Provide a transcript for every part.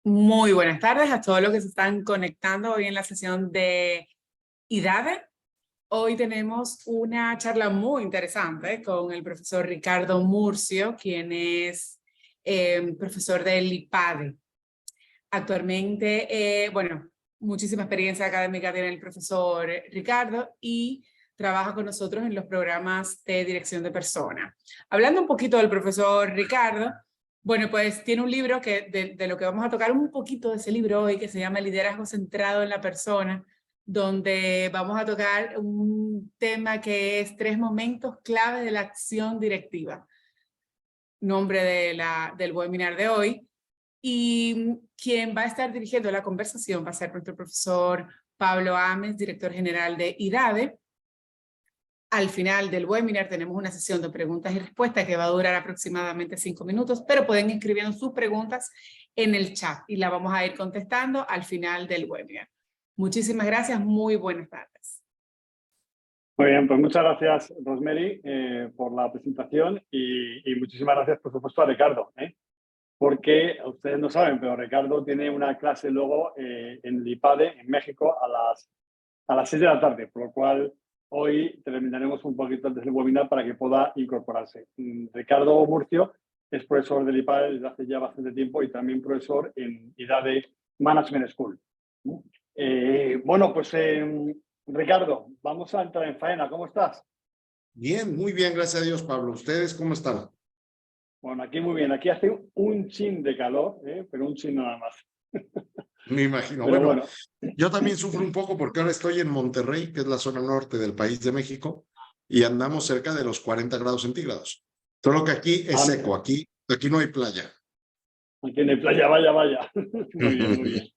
Muy buenas tardes a todos los que se están conectando hoy en la sesión de IDADE. Hoy tenemos una charla muy interesante con el profesor Ricardo Murcio, quien es profesor del IPADE. Actualmente, muchísima experiencia académica tiene el profesor Ricardo y trabaja con nosotros en los programas de dirección de personas. Hablando un poquito del profesor Ricardo, bueno, pues tiene un libro que de lo que vamos a tocar un poquito de ese libro hoy, que se llama Liderazgo centrado en la persona, donde vamos a tocar un tema que es 3 momentos clave de la acción directiva. Nombre del webinar de hoy. Y quien va a estar dirigiendo la conversación va a ser nuestro profesor Pablo Ames, director general de IDADE. Al final del webinar tenemos una sesión de preguntas y respuestas que va a durar aproximadamente 5 minutos, pero pueden ir escribiendo sus preguntas en el chat y la vamos a ir contestando al final del webinar. Muchísimas gracias, muy buenas tardes. Muy bien, pues muchas gracias, Rosemary, por la presentación y muchísimas gracias, por supuesto, a Ricardo, porque ustedes no saben, pero Ricardo tiene una clase luego en el IPADE, en México, a las 6 de la tarde, por lo cual hoy terminaremos un poquito antes del webinar para que pueda incorporarse. Ricardo Murcio es profesor del IPADE desde hace ya bastante tiempo y también profesor en IDADE Management School. Bueno, pues Ricardo, vamos a entrar en faena. ¿Cómo estás? Bien, muy bien, gracias a Dios, Pablo. ¿Ustedes cómo están? Bueno, aquí muy bien. Aquí hace un chin de calor, pero un chin nada más. Me imagino. Pero bueno, yo también sufro un poco porque ahora estoy en Monterrey, que es la zona norte del país de México, y andamos cerca de los 40 grados centígrados. Solo que aquí es seco, aquí no hay playa. Aquí no hay playa, vaya. Muy bien, muy bien.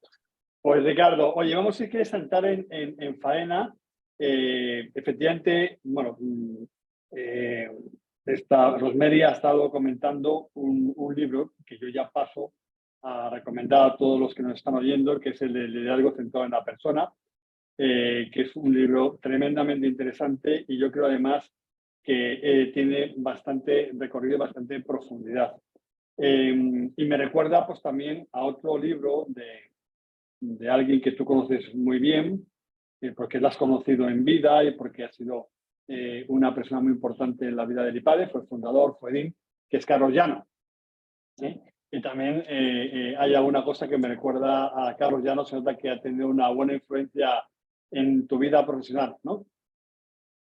Pues Ricardo, oye, vamos a saltar en faena. Efectivamente, bueno, Rosemary ha estado comentando un libro que yo ya paso a recomendar a todos los que nos están oyendo, que es el de Liderazgo centrado en la persona, que es un libro tremendamente interesante y yo creo además que tiene bastante recorrido y bastante profundidad. Y me recuerda pues también a otro libro de alguien que tú conoces muy bien, porque la has conocido en vida y porque ha sido una persona muy importante en la vida del IPADE, fue fundador, fue DIN, que es Carlos Llano. Y también hay alguna cosa que me recuerda a Carlos Llano, se nota que ha tenido una buena influencia en tu vida profesional, ¿no?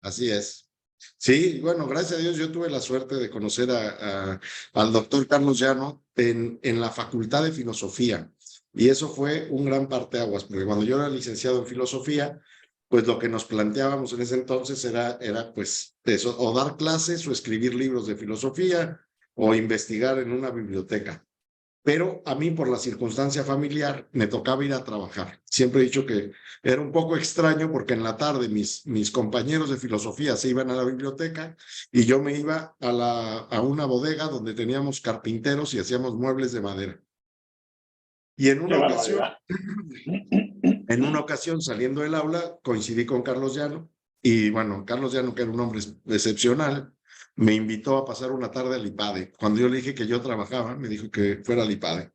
Así es. Sí, bueno, gracias a Dios yo tuve la suerte de conocer al doctor Carlos Llano en la Facultad de Filosofía. Y eso fue un gran parteaguas, porque cuando yo era licenciado en filosofía, pues lo que nos planteábamos en ese entonces era pues eso, o dar clases o escribir libros de filosofía o investigar en una biblioteca. Pero a mí, por la circunstancia familiar, me tocaba ir a trabajar. Siempre he dicho que era un poco extraño porque en la tarde mis compañeros de filosofía se iban a la biblioteca y yo me iba a una bodega donde teníamos carpinteros y hacíamos muebles de madera. Y en una ocasión, saliendo del aula, coincidí con Carlos Llano. Y bueno, Carlos Llano, que era un hombre excepcional, me invitó a pasar una tarde al IPADE. Cuando yo le dije que yo trabajaba, me dijo que fuera al IPADE.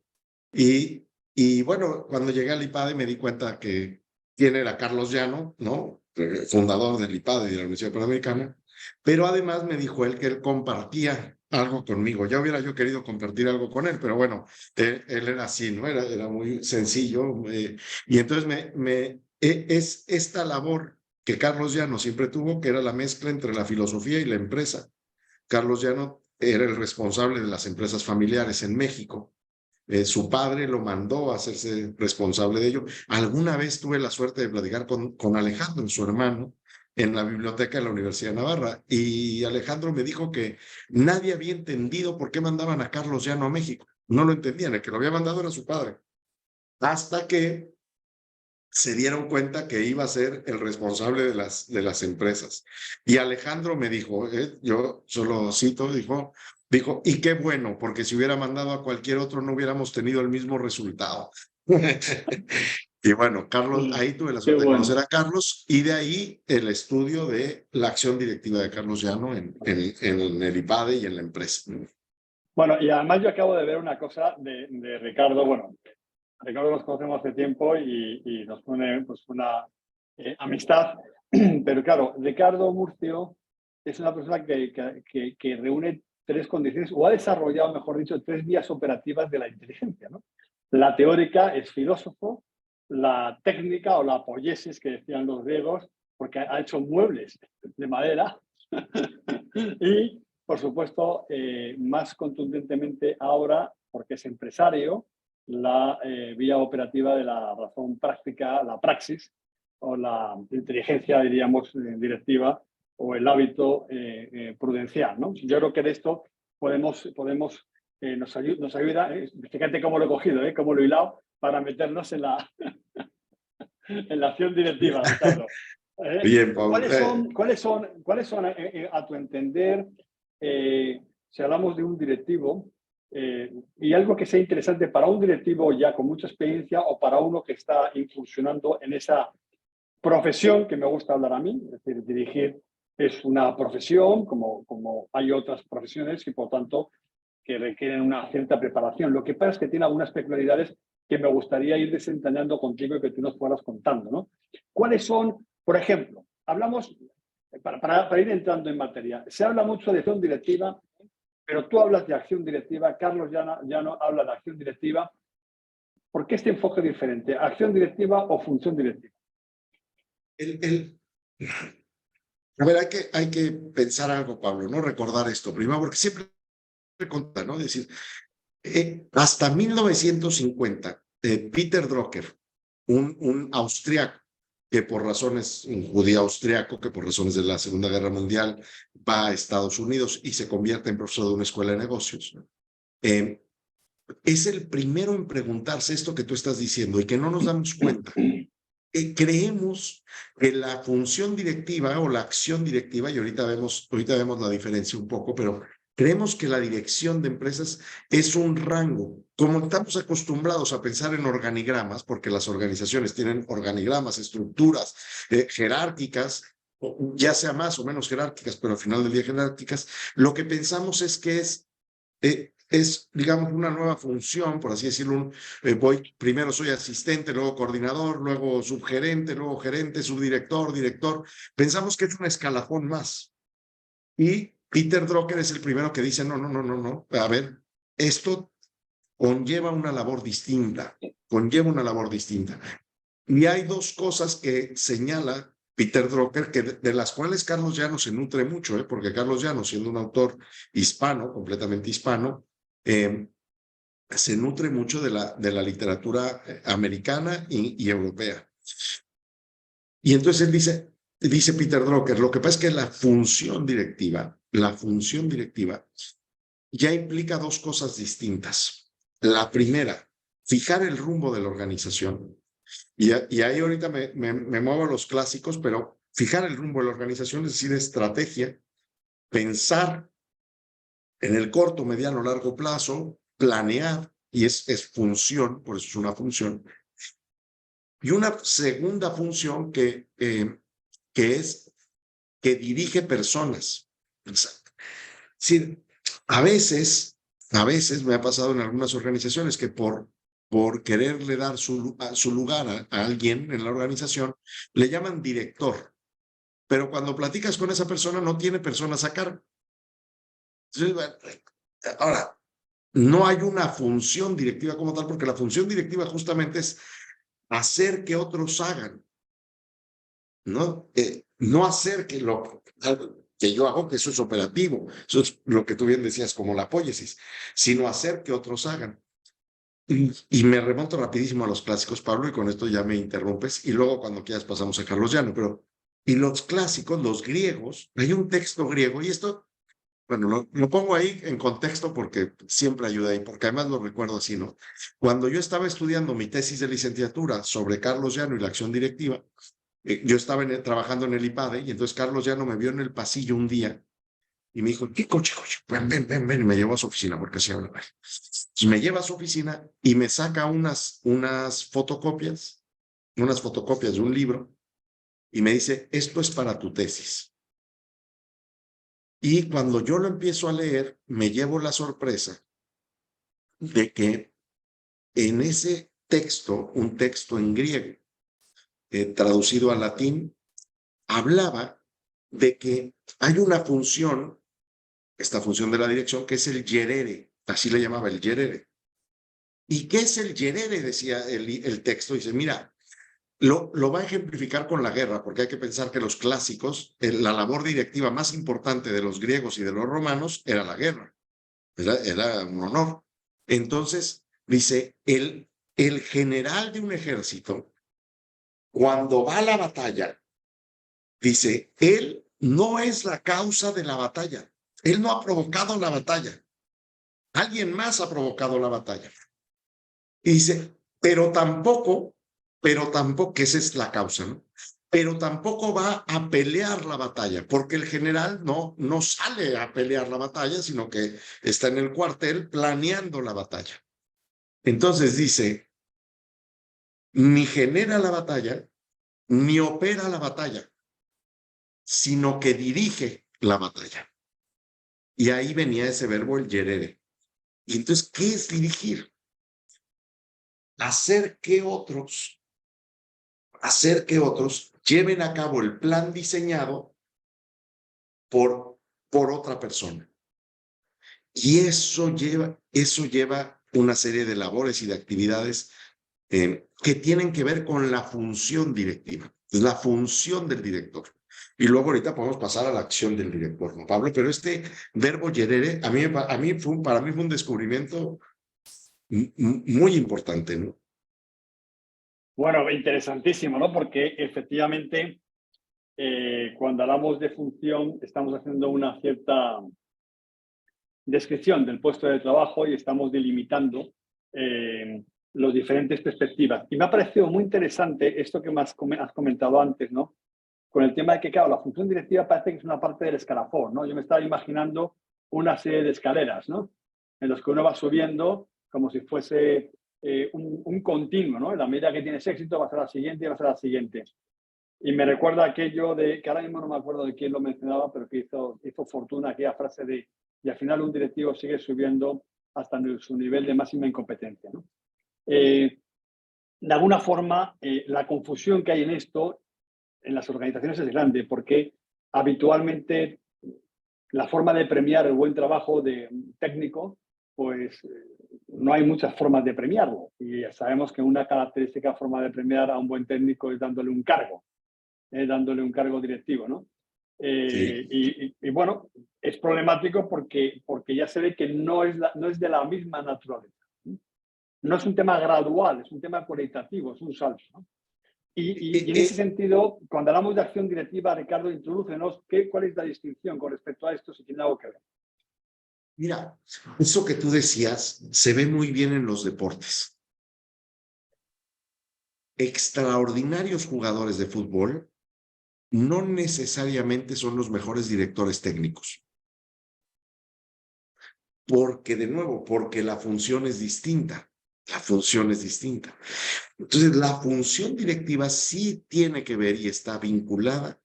Y bueno, cuando llegué al IPADE me di cuenta que quién era Carlos Llano, ¿no? Fundador del IPADE y de la Universidad Panamericana. Pero además me dijo él que él compartía algo conmigo. Ya hubiera yo querido compartir algo con él, pero bueno, él era así, ¿no? Era muy sencillo. Y entonces es esta labor que Carlos Llano siempre tuvo, que era la mezcla entre la filosofía y la empresa. Carlos Llano era el responsable de las empresas familiares en México. Su padre lo mandó a hacerse responsable de ello. Alguna vez tuve la suerte de platicar con Alejandro, su hermano, en la biblioteca de la Universidad de Navarra. Y Alejandro me dijo que nadie había entendido por qué mandaban a Carlos Llano a México. No lo entendían, el que lo había mandado era su padre. Hasta que se dieron cuenta que iba a ser el responsable de las empresas. Y Alejandro me dijo, yo solo cito, dijo, y qué bueno, porque si hubiera mandado a cualquier otro no hubiéramos tenido el mismo resultado. Y bueno, Carlos, ahí tuve la suerte de conocer a Carlos y de ahí el estudio de la acción directiva de Carlos Llano en el IPADE y en la empresa. Bueno, y además yo acabo de ver una cosa de Ricardo, bueno, Ricardo nos conocemos hace tiempo y nos pone pues, una amistad. Pero claro, Ricardo Murcio es una persona que reúne tres condiciones, o ha desarrollado, mejor dicho, tres vías operativas de la inteligencia, ¿no? La teórica es filósofo, la técnica o la poiesis que decían los griegos, porque ha hecho muebles de madera, y por supuesto, más contundentemente ahora, porque es empresario, la vía operativa de la razón práctica, la praxis, o la inteligencia, diríamos, directiva, o el hábito prudencial, ¿no? Yo creo que de esto nos ayuda, fíjate cómo lo he cogido, cómo lo he hilado, para meternos en la, en la acción directiva, Ricardo. Bien, Pablo. ¿Cuáles son a tu entender, si hablamos de un directivo, y algo que sea interesante para un directivo ya con mucha experiencia o para uno que está incursionando en esa profesión que me gusta hablar a mí? Es decir, dirigir es una profesión, como hay otras profesiones y por tanto que requieren una cierta preparación. Lo que pasa es que tiene algunas peculiaridades que me gustaría ir desentrañando contigo y que tú nos fueras contando, ¿no? ¿Cuáles son, por ejemplo, hablamos, para ir entrando en materia, se habla mucho de acción directiva, pero tú hablas de acción directiva, Carlos ya no habla de acción directiva. ¿Por qué este enfoque diferente? ¿Acción directiva o función directiva? A ver, hay que pensar algo, Pablo, ¿no? Recordar esto primero, porque siempre conta, ¿no? Es decir, hasta 1950, Peter Drucker, un austriaco, que por razones, un judío austriaco, que por razones de la Segunda Guerra Mundial va a Estados Unidos y se convierte en profesor de una escuela de negocios, ¿no? Es el primero en preguntarse esto que tú estás diciendo y que no nos damos cuenta. Creemos que la función directiva o la acción directiva, y ahorita vemos la diferencia un poco, pero creemos que la dirección de empresas es un rango. Como estamos acostumbrados a pensar en organigramas, porque las organizaciones tienen organigramas, estructuras jerárquicas, ya sea más o menos jerárquicas, pero al final del día jerárquicas, lo que pensamos es que es, digamos, una nueva función, por así decirlo. Primero soy asistente, luego coordinador, luego subgerente, luego gerente, subdirector, director. Pensamos que es un escalafón más. Y Peter Drucker es el primero que dice, no. A ver, esto conlleva una labor distinta, Y hay dos cosas que señala Peter Drucker, de las cuales Carlos Llano se nutre mucho, porque Carlos Llano, siendo un autor hispano, completamente hispano, se nutre mucho de la literatura americana y europea. Y entonces él dice Peter Drucker, lo que pasa es que la función directiva ya implica dos cosas distintas. La primera, fijar el rumbo de la organización. Y ahí ahorita me muevo a los clásicos, pero fijar el rumbo de la organización, es decir, estrategia, pensar en el corto, mediano, largo plazo, planear, y es función, por eso es una función. Y una segunda función que es que dirige personas. Sí, a veces me ha pasado en algunas organizaciones que por quererle dar su lugar a alguien en la organización, le llaman director, pero cuando platicas con esa persona no tiene personas a cargo. Ahora, no hay una función directiva como tal, porque la función directiva justamente es hacer que otros hagan, ¿no? No hacer que lo que yo hago, que eso es operativo, eso es lo que tú bien decías, como la apóyesis, sino hacer que otros hagan. Y me remonto rapidísimo a los clásicos, Pablo, y con esto ya me interrumpes, y luego cuando quieras pasamos a Carlos Llano, y los clásicos, los griegos, hay un texto griego, y esto, bueno, lo pongo ahí en contexto porque siempre ayuda ahí, porque además lo recuerdo así, ¿no? Cuando yo estaba estudiando mi tesis de licenciatura sobre Carlos Llano y la acción directiva, yo estaba trabajando en el IPADE, y entonces Carlos Llano me vio en el pasillo un día y me dijo, ¿qué coche? Ven, y me llevó a su oficina, porque así hablaba. Me lleva a su oficina y me saca unas fotocopias de un libro, y me dice, esto es para tu tesis. Y cuando yo lo empiezo a leer, me llevo la sorpresa de que en ese un texto en griego, traducido al latín, hablaba de que hay una función, esta función de la dirección, que es el yerere, así le llamaba el yerere. ¿Y qué es el yerere? Decía el texto. Dice, mira, lo va a ejemplificar con la guerra, porque hay que pensar que los clásicos, la labor directiva más importante de los griegos y de los romanos era la guerra. Era un honor. Entonces, dice, el general de un ejército, cuando va a la batalla, dice, él no es la causa de la batalla. Él no ha provocado la batalla. Alguien más ha provocado la batalla. Y dice, pero tampoco, que esa es la causa, ¿no? Pero tampoco va a pelear la batalla, porque el general no sale a pelear la batalla, sino que está en el cuartel planeando la batalla. Entonces dice, ni genera la batalla, ni opera la batalla, sino que dirige la batalla. Y ahí venía ese verbo, el yerere. Y entonces, ¿qué es dirigir? Hacer que otros lleven a cabo el plan diseñado por otra persona. Y eso lleva una serie de labores y de actividades que tienen que ver con la función directiva, la función del director. Y luego ahorita podemos pasar a la acción del director, ¿no, Pablo? Pero este verbo yerere, para mí fue un descubrimiento muy importante, ¿no? Bueno, interesantísimo, ¿no? Porque efectivamente, cuando hablamos de función, estamos haciendo una cierta descripción del puesto de trabajo y estamos delimitando las diferentes perspectivas. Y me ha parecido muy interesante esto que has comentado antes, ¿no? Con el tema de que, claro, la función directiva parece que es una parte del escalafón, ¿no? Yo me estaba imaginando una serie de escaleras, ¿no? En los que uno va subiendo como si fuese un continuo, ¿no? En la medida que tienes éxito vas a la siguiente y vas a la siguiente. Y me recuerda aquello de, que ahora mismo no me acuerdo de quién lo mencionaba, pero que hizo fortuna aquella frase de, y al final un directivo sigue subiendo hasta su nivel de máxima incompetencia, ¿no? De alguna forma, la confusión que hay en esto, en las organizaciones es grande, porque habitualmente la forma de premiar el buen trabajo de un técnico, pues no hay muchas formas de premiarlo. Y ya sabemos que una característica forma de premiar a un buen técnico es dándole un cargo directivo, ¿no? Sí. Y bueno, es problemático porque ya se ve que no es de la misma naturaleza. No es un tema gradual, es un tema cualitativo, es un salto, ¿no? Y en ese sentido, cuando hablamos de acción directiva, Ricardo, introdúcenos cuál es la distinción con respecto a esto, si tiene algo que ver. Mira, eso que tú decías se ve muy bien en los deportes. Extraordinarios jugadores de fútbol no necesariamente son los mejores directores técnicos. Porque, de nuevo, porque la función es distinta. La función es distinta. Entonces, la función directiva sí tiene que ver y está vinculada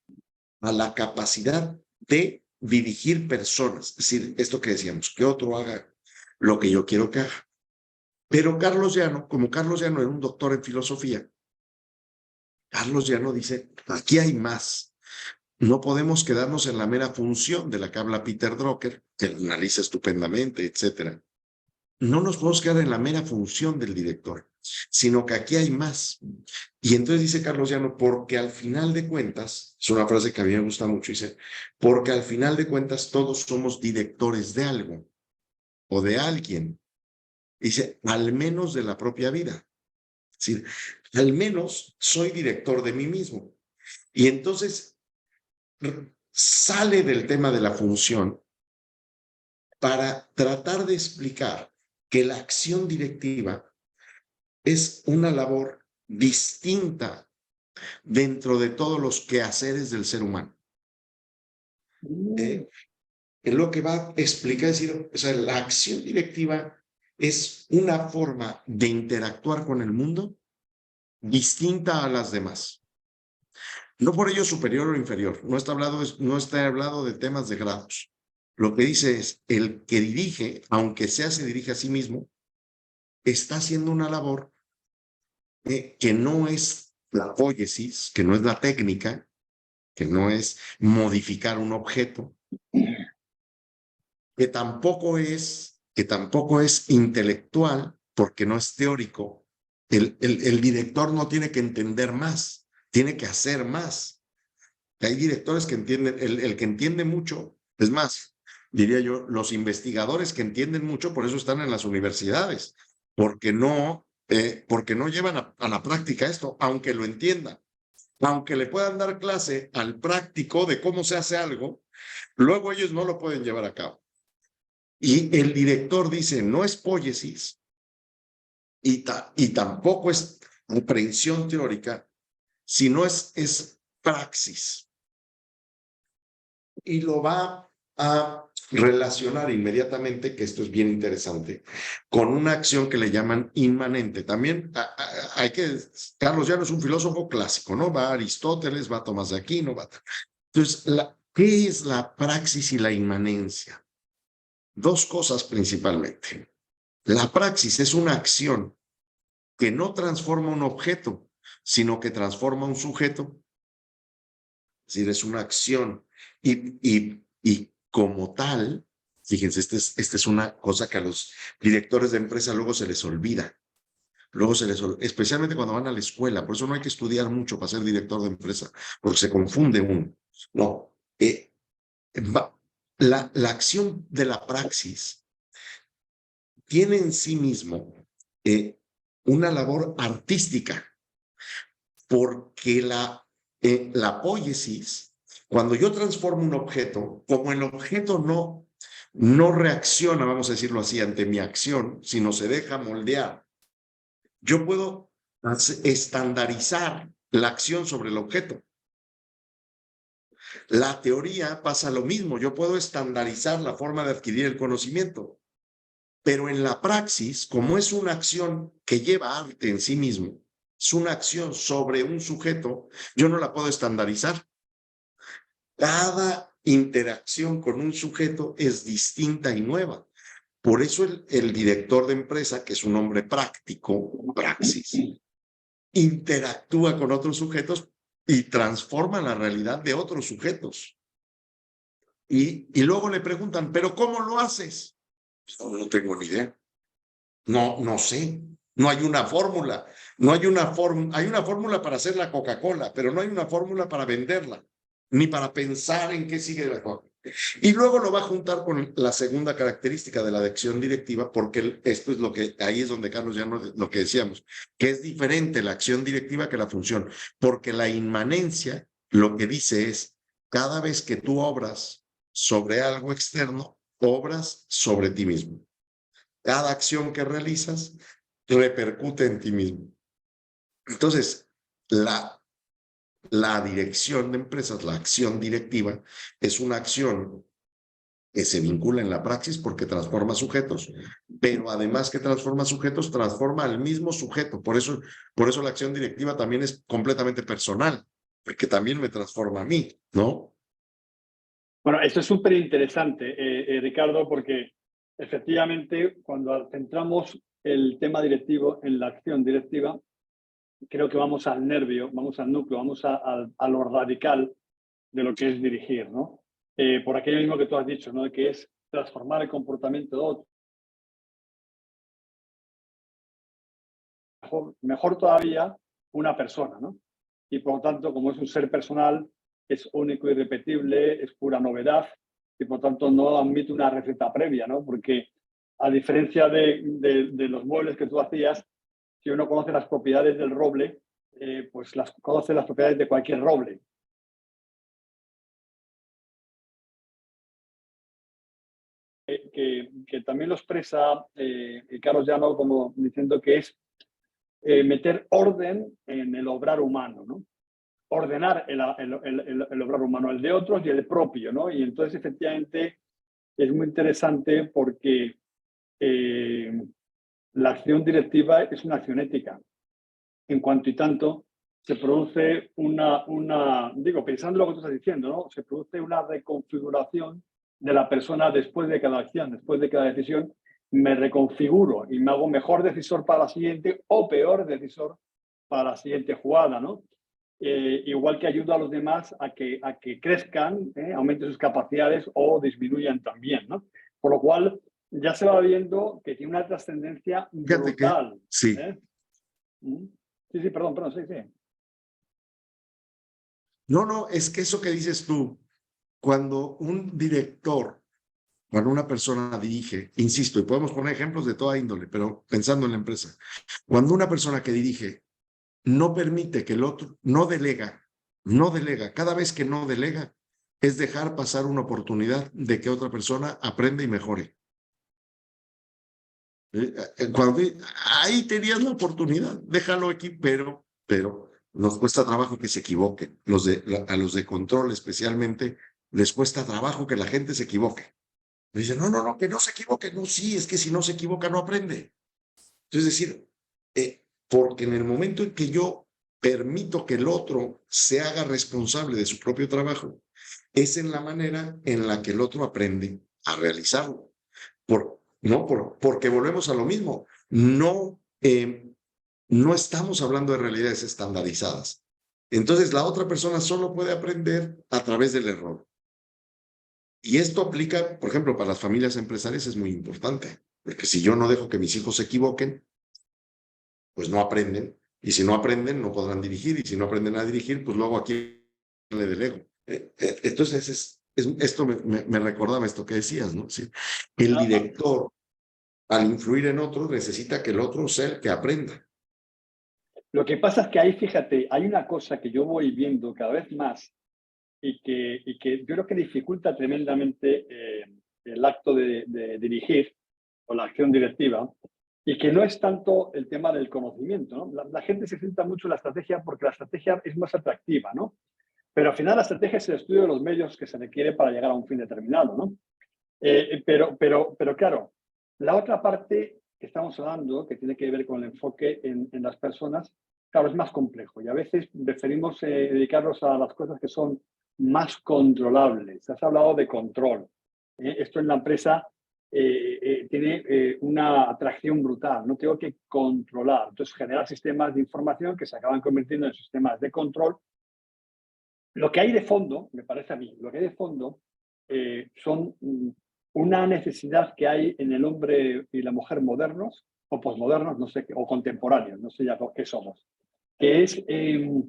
a la capacidad de dirigir personas. Es decir, esto que decíamos, que otro haga lo que yo quiero que haga. Pero Carlos Llano, como Carlos Llano era un doctor en filosofía, Carlos Llano dice, aquí hay más. No podemos quedarnos en la mera función de la que habla Peter Drucker, que lo analiza estupendamente, etcétera. No nos podemos quedar en la mera función del director, sino que aquí hay más. Y entonces dice Carlos Llano, porque al final de cuentas, es una frase que a mí me gusta mucho, dice, porque al final de cuentas todos somos directores de algo o de alguien. Dice, al menos de la propia vida. Es decir, al menos soy director de mí mismo. Y entonces sale del tema de la función para tratar de explicar que la acción directiva es una labor distinta dentro de todos los quehaceres del ser humano. Es lo que va a explicar, es decir, o sea, la acción directiva es una forma de interactuar con el mundo distinta a las demás. No por ello superior o inferior, no está hablado de temas de grados. Lo que dice es, el que dirige, aunque se dirige a sí mismo, está haciendo una labor que no es la poiesis, que no es la técnica, que no es modificar un objeto, que tampoco es intelectual, porque no es teórico. El director no tiene que entender más, tiene que hacer más. Hay directores que entienden, el que entiende mucho, es más, diría yo, los investigadores que entienden mucho, por eso están en las universidades, porque no llevan a la práctica esto, aunque lo entiendan, aunque le puedan dar clase al práctico de cómo se hace algo, luego ellos no lo pueden llevar a cabo. Y el director dice, no es poiesis y tampoco es comprensión teórica, sino es praxis. Y lo va a relacionar inmediatamente, que esto es bien interesante, con una acción que le llaman inmanente. También Carlos Llano es un filósofo clásico, ¿no? Va a Aristóteles, va a Tomás de Aquino, va. Entonces, ¿qué es la praxis y la inmanencia? Dos cosas principalmente. La praxis es una acción que no transforma un objeto, sino que transforma un sujeto. Es decir, es una acción. Y como tal, fíjense, esta es una cosa que a los directores de empresa luego se les olvida. Especialmente cuando van a la escuela. Por eso no hay que estudiar mucho para ser director de empresa, porque se confunde uno. No. La acción de la praxis tiene en sí mismo una labor artística, porque la poiesis, cuando yo transformo un objeto, como el objeto no reacciona, vamos a decirlo así, ante mi acción, sino se deja moldear, yo puedo estandarizar la acción sobre el objeto. La teoría pasa lo mismo, yo puedo estandarizar la forma de adquirir el conocimiento, pero en la praxis, como es una acción que lleva arte en sí mismo, es una acción sobre un sujeto, yo no la puedo estandarizar. Cada interacción con un sujeto es distinta y nueva. Por eso el director de empresa, que es un hombre práctico, praxis, interactúa con otros sujetos y transforma la realidad de otros sujetos. Y luego le preguntan, ¿pero cómo lo haces? No tengo ni idea. No sé. No hay una fórmula. Hay una fórmula para hacer la Coca-Cola, pero no hay una fórmula para venderla, ni para pensar en qué sigue la Coca-Cola. Y luego lo va a juntar con la segunda característica de la acción directiva, porque esto es ahí es donde Carlos ya lo que decíamos, que es diferente la acción directiva que la función, porque la inmanencia lo que dice es, cada vez que tú obras sobre algo externo, obras sobre ti mismo. Cada acción que realizas repercute en ti mismo. Entonces, la dirección de empresas, la acción directiva, es una acción que se vincula en la praxis porque transforma sujetos, pero además que transforma sujetos, transforma al mismo sujeto. Por eso la acción directiva también es completamente personal, porque también me transforma a mí, ¿no? Bueno, esto es súper interesante, Ricardo, porque efectivamente cuando centramos el tema directivo en la acción directiva, creo que vamos al nervio, vamos al núcleo, vamos a lo radical de lo que es dirigir, ¿no? Por aquello mismo que tú has dicho, ¿no? Que es transformar el comportamiento de otro. Mejor todavía, una persona, ¿no? Y por lo tanto, como es un ser personal, es único, irrepetible, es pura novedad y por tanto no admite una receta previa, ¿no? Porque a diferencia de los muebles que tú hacías, si uno conoce las propiedades del roble, pues conoce las propiedades de cualquier roble. Que también lo expresa Carlos Llano como diciendo que es meter orden en el obrar humano, ¿no? Ordenar el obrar humano, el de otros y el propio, ¿no? Y entonces efectivamente es muy interesante porque la acción directiva es una acción ética. En cuanto y tanto, se produce pensando lo que tú estás diciendo, ¿no? Se produce una reconfiguración de la persona después de cada acción, después de cada decisión, me reconfiguro y me hago mejor decisor para la siguiente o peor decisor para la siguiente jugada, ¿no? Igual que ayuda a los demás a que crezcan, aumenten sus capacidades o disminuyan también, ¿no? Por lo cual, ya se va viendo que tiene una trascendencia brutal. Sí. Sí, perdón, sí. No, es que eso que dices tú, cuando un director, cuando una persona dirige, insisto, y podemos poner ejemplos de toda índole, pero pensando en la empresa, cuando una persona que dirige no permite que el otro, no delega, cada vez que no delega, es dejar pasar una oportunidad de que otra persona aprenda y mejore. Cuando, ahí tenías la oportunidad, déjalo aquí, pero nos cuesta trabajo que se equivoquen. A los de control especialmente, les cuesta trabajo que la gente se equivoque. Dicen, no, que no se equivoque. No, sí, es que si no se equivoca no aprende. Entonces, es decir, porque en el momento en que yo permito que el otro se haga responsable de su propio trabajo, es en la manera en la que el otro aprende a realizarlo. Porque volvemos a lo mismo. No estamos hablando de realidades estandarizadas. Entonces, la otra persona solo puede aprender a través del error. Y esto aplica, por ejemplo, para las familias empresariales es muy importante, porque si yo no dejo que mis hijos se equivoquen, pues no aprenden. Y si no aprenden, no podrán dirigir. Y si no aprenden a dirigir, pues luego aquí le delego. Entonces, esto me recordaba esto que decías, ¿no? Sí. El director, al influir en otro, necesita que el otro sea el que aprenda. Lo que pasa es que ahí, fíjate, hay una cosa que yo voy viendo cada vez más y que yo creo que dificulta tremendamente el acto de dirigir o la acción directiva, y que no es tanto el tema del conocimiento, ¿no? La gente se centra mucho en la estrategia porque la estrategia es más atractiva, ¿no? Pero al final la estrategia es el estudio de los medios que se requiere para llegar a un fin determinado, ¿no? Pero claro, la otra parte que estamos hablando, que tiene que ver con el enfoque en las personas, claro, es más complejo y a veces preferimos dedicarnos a las cosas que son más controlables. Has hablado de control. Esto en la empresa tiene una atracción brutal. No tengo que controlar. Entonces, generar sistemas de información que se acaban convirtiendo en sistemas de control. Lo que hay de fondo, me parece a mí, lo que hay de fondo son una necesidad que hay en el hombre y la mujer modernos, o posmodernos, no sé, o contemporáneos, no sé ya qué somos, que es de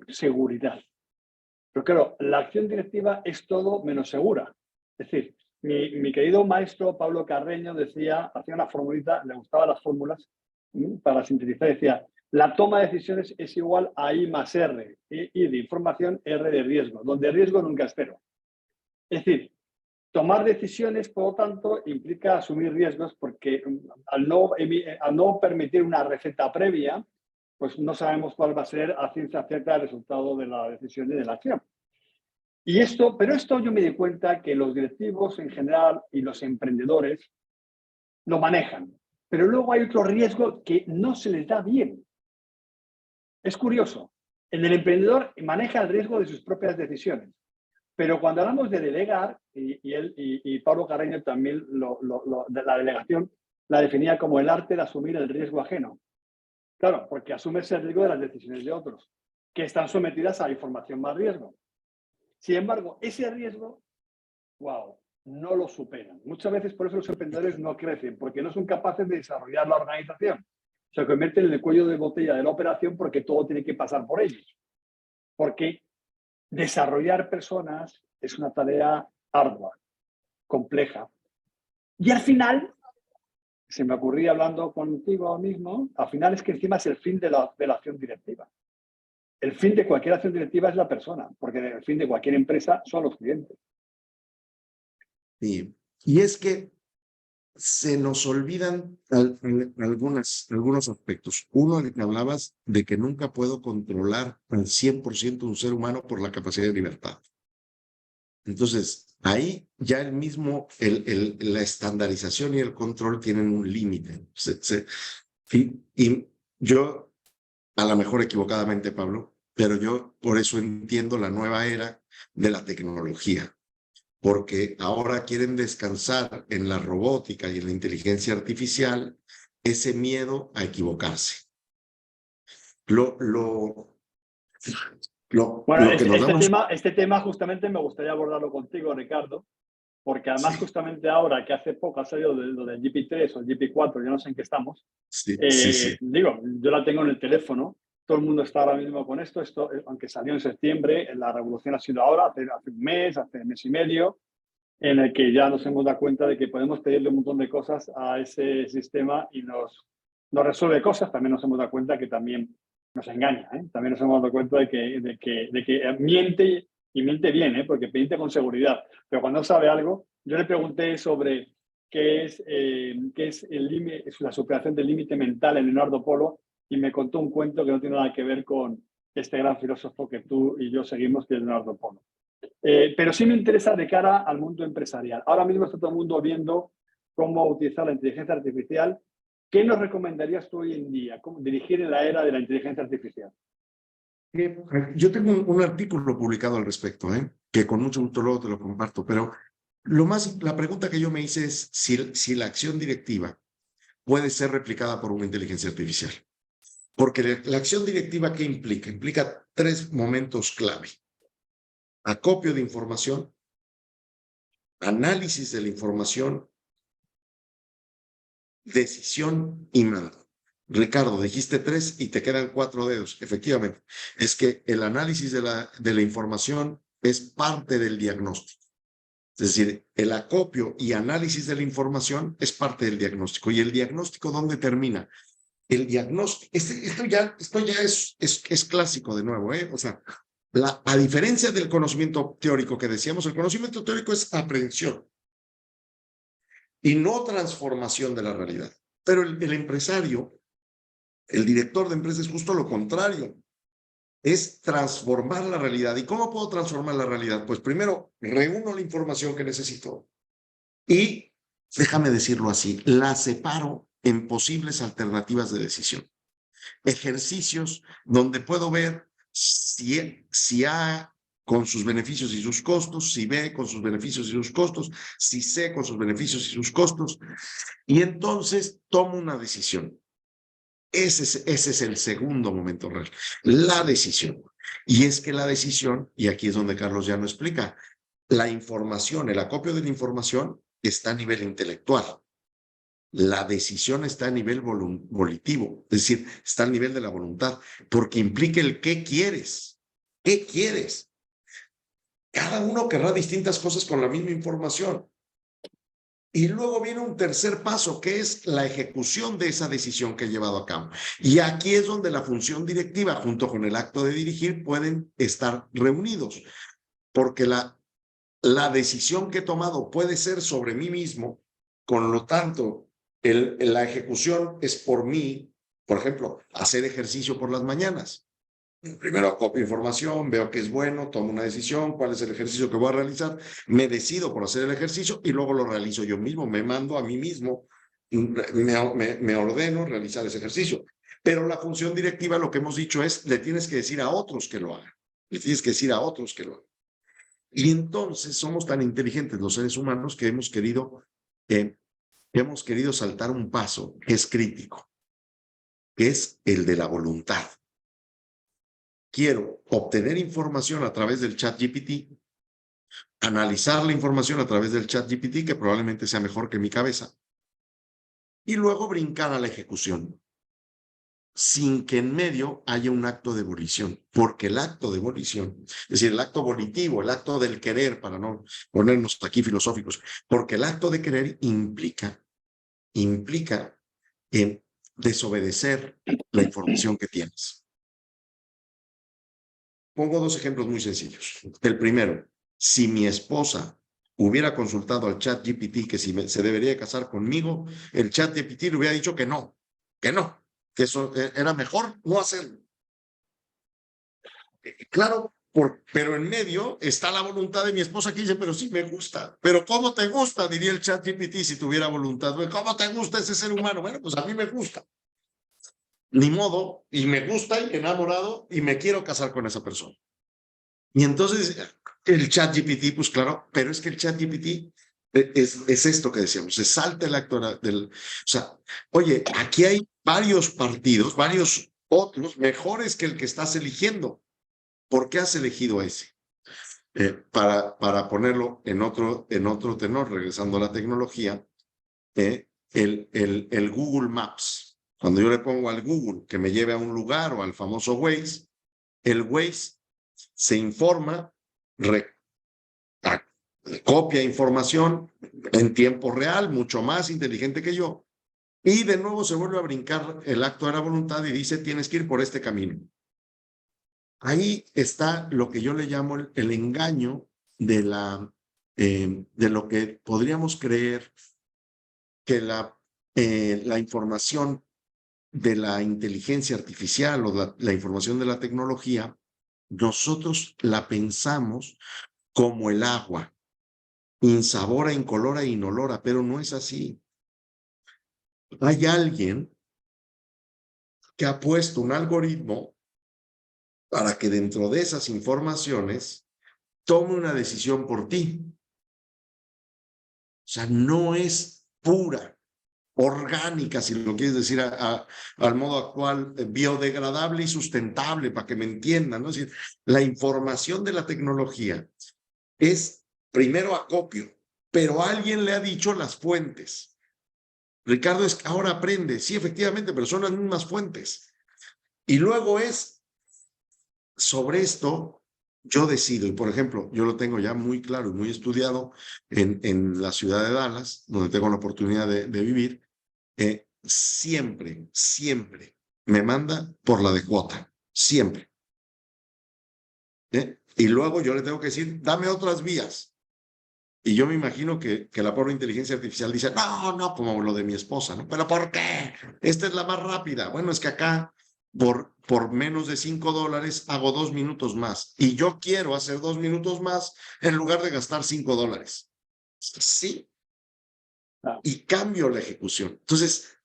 seguridad. Pero claro, la acción directiva es todo menos segura. Es decir, mi querido maestro Pablo Carreño decía, hacía una formulita, le gustaban las fórmulas para sintetizar, decía, la toma de decisiones es igual a I más R, I de información, R de riesgo, donde riesgo nunca es cero. Es decir, tomar decisiones, por lo tanto, implica asumir riesgos porque al no permitir una receta previa, pues no sabemos cuál va a ser a ciencia cierta el resultado de la decisión y de la acción. Pero esto yo me di cuenta que los directivos en general y los emprendedores lo manejan. Pero luego hay otro riesgo que no se les da bien. Es curioso. El emprendedor maneja el riesgo de sus propias decisiones. Pero cuando hablamos de delegar, y Pablo Carreño también la delegación la definía como el arte de asumir el riesgo ajeno. Claro, porque asumes el riesgo de las decisiones de otros, que están sometidas a información más riesgo. Sin embargo, ese riesgo, wow, no lo superan. Muchas veces por eso los emprendedores no crecen, porque no son capaces de desarrollar la organización. Se convierten en el cuello de botella de la operación porque todo tiene que pasar por ellos. Porque desarrollar personas es una tarea ardua, compleja. Y al final, se me ocurría hablando contigo ahora mismo, al final es que encima es el fin de la acción directiva. El fin de cualquier acción directiva es la persona, porque el fin de cualquier empresa son los clientes. Y es que se nos olvidan algunos aspectos. Uno, el que hablabas de que nunca puedo controlar al 100% un ser humano por la capacidad de libertad. Entonces, ahí ya la estandarización y el control tienen un límite. Y yo, a lo mejor equivocadamente, Pablo, pero yo por eso entiendo la nueva era de la tecnología. Porque ahora quieren descansar en la robótica y en la inteligencia artificial ese miedo a equivocarse. Bueno, lo que nos damos... este tema justamente me gustaría abordarlo contigo, Ricardo, porque además Sí, justamente ahora que hace poco ha salido lo del GP3 o el GP4, yo no sé en qué estamos, sí, sí, sí. digo, yo la tengo en el teléfono, todo el mundo está ahora mismo con esto, aunque salió en septiembre, la revolución ha sido ahora, hace un mes y medio, en el que ya nos hemos dado cuenta de que podemos pedirle un montón de cosas a ese sistema y nos resuelve cosas. También nos hemos dado cuenta que también nos engaña, ¿eh? También nos hemos dado cuenta de que miente y miente bien, ¿eh? Porque miente con seguridad. Pero cuando sabe algo, yo le pregunté sobre qué es la superación del límite mental en Leonardo Polo y me contó un cuento que no tiene nada que ver con este gran filósofo que tú y yo seguimos, que es Leonardo Polo. Pero sí me interesa de cara al mundo empresarial. Ahora mismo está todo el mundo viendo cómo utilizar la inteligencia artificial. ¿Qué nos recomendarías tú hoy en día? ¿Cómo dirigir en la era de la inteligencia artificial? Yo tengo un artículo publicado al respecto, que con mucho gusto luego te lo comparto, pero la pregunta que yo me hice es si la acción directiva puede ser replicada por una inteligencia artificial. Porque la acción directiva, ¿qué implica? Implica 3 momentos clave. Acopio de información, análisis de la información, decisión y mando. Ricardo, dijiste 3 y te quedan 4 dedos. Efectivamente, es que el análisis de la información es parte del diagnóstico. Es decir, el acopio y análisis de la información es parte del diagnóstico. ¿Y el diagnóstico dónde termina? El diagnóstico, esto ya es clásico de nuevo, ¿eh? O sea, a diferencia del conocimiento teórico que decíamos, el conocimiento teórico es aprehensión y no transformación de la realidad. Pero el empresario, el director de empresa es justo lo contrario, es transformar la realidad. ¿Y cómo puedo transformar la realidad? Pues primero, reúno la información que necesito y, déjame decirlo así, la separo en posibles alternativas de decisión. Ejercicios donde puedo ver si A con sus beneficios y sus costos, si B con sus beneficios y sus costos, si C con sus beneficios y sus costos, y entonces tomo una decisión. Ese es el segundo momento real, la decisión. Y es que la decisión, y aquí es donde Carlos ya no explica, la información, el acopio de la información está a nivel intelectual. La decisión está a nivel volitivo, es decir, está al nivel de la voluntad, porque implica el qué quieres. ¿Qué quieres? Cada uno querrá distintas cosas con la misma información. Y luego viene un tercer paso, que es la ejecución de esa decisión que he llevado a cabo. Y aquí es donde la función directiva, junto con el acto de dirigir, pueden estar reunidos, porque la decisión que he tomado puede ser sobre mí mismo, con lo tanto, la ejecución es por mí, por ejemplo, hacer ejercicio por las mañanas. Primero acopio información, veo que es bueno, tomo una decisión, cuál es el ejercicio que voy a realizar, me decido por hacer el ejercicio y luego lo realizo yo mismo, me mando a mí mismo, me ordeno realizar ese ejercicio. Pero la función directiva, lo que hemos dicho es, le tienes que decir a otros que lo hagan, le tienes que decir a otros que lo hagan. Y entonces somos tan inteligentes los seres humanos que hemos querido saltar un paso que es crítico, que es el de la voluntad. Quiero obtener información a través del chat GPT, analizar la información a través del chat GPT, que probablemente sea mejor que mi cabeza, y luego brincar a la ejecución, sin que en medio haya un acto de volición, porque el acto de volición, es decir, el acto volitivo, el acto del querer, para no ponernos aquí filosóficos, porque el acto de querer implica desobedecer la información que tienes. Pongo 2 ejemplos muy sencillos. El primero, si mi esposa hubiera consultado al chat GPT que si se debería casar conmigo, el chat GPT le hubiera dicho que no, que eso era mejor no hacerlo. Claro, pero en medio está la voluntad de mi esposa que dice, pero sí me gusta. Pero ¿cómo te gusta? Diría el chat GPT si tuviera voluntad. ¿Cómo te gusta ese ser humano? Bueno, pues a mí me gusta. Ni modo, y me gusta y enamorado y me quiero casar con esa persona. Y entonces el chat GPT, pues claro, pero es que el chat GPT es esto que decíamos, se salta el acto del... O sea, oye, aquí hay varios partidos, varios otros mejores que el que estás eligiendo. ¿Por qué has elegido ese? Para ponerlo en otro tenor, regresando a la tecnología, el Google Maps. Cuando yo le pongo al Google que me lleve a un lugar o al famoso Waze, el Waze se informa, copia información en tiempo real, mucho más inteligente que yo, y de nuevo se vuelve a brincar el acto de la voluntad y dice, tienes que ir por este camino. Ahí está lo que yo le llamo el engaño de lo que podríamos creer que la información de la inteligencia artificial o la información de la tecnología, nosotros la pensamos como el agua, insabora, incolora e inolora, pero no es así. Hay alguien que ha puesto un algoritmo para que dentro de esas informaciones tome una decisión por ti. O sea, no es pura, orgánica, si lo quieres decir al modo actual, biodegradable y sustentable, para que me entiendan, ¿no? Es decir, la información de la tecnología es primero acopio, pero alguien le ha dicho las fuentes. Ricardo, es que ahora aprende, sí, efectivamente, pero son las mismas fuentes. Y luego sobre esto, yo decido, y por ejemplo, yo lo tengo ya muy claro y muy estudiado en la ciudad de Dallas, donde tengo la oportunidad de vivir, siempre, siempre me manda por la de cuota, siempre. Y luego yo le tengo que decir, dame otras vías. Y yo me imagino que la pobre inteligencia artificial dice, no, como lo de mi esposa, ¿no? ¿Pero por qué? Esta es la más rápida. Bueno, es que acá por menos de $5 hago 2 minutos más. Y yo quiero hacer 2 minutos más en lugar de gastar $5. Sí. Y cambio la ejecución. Entonces,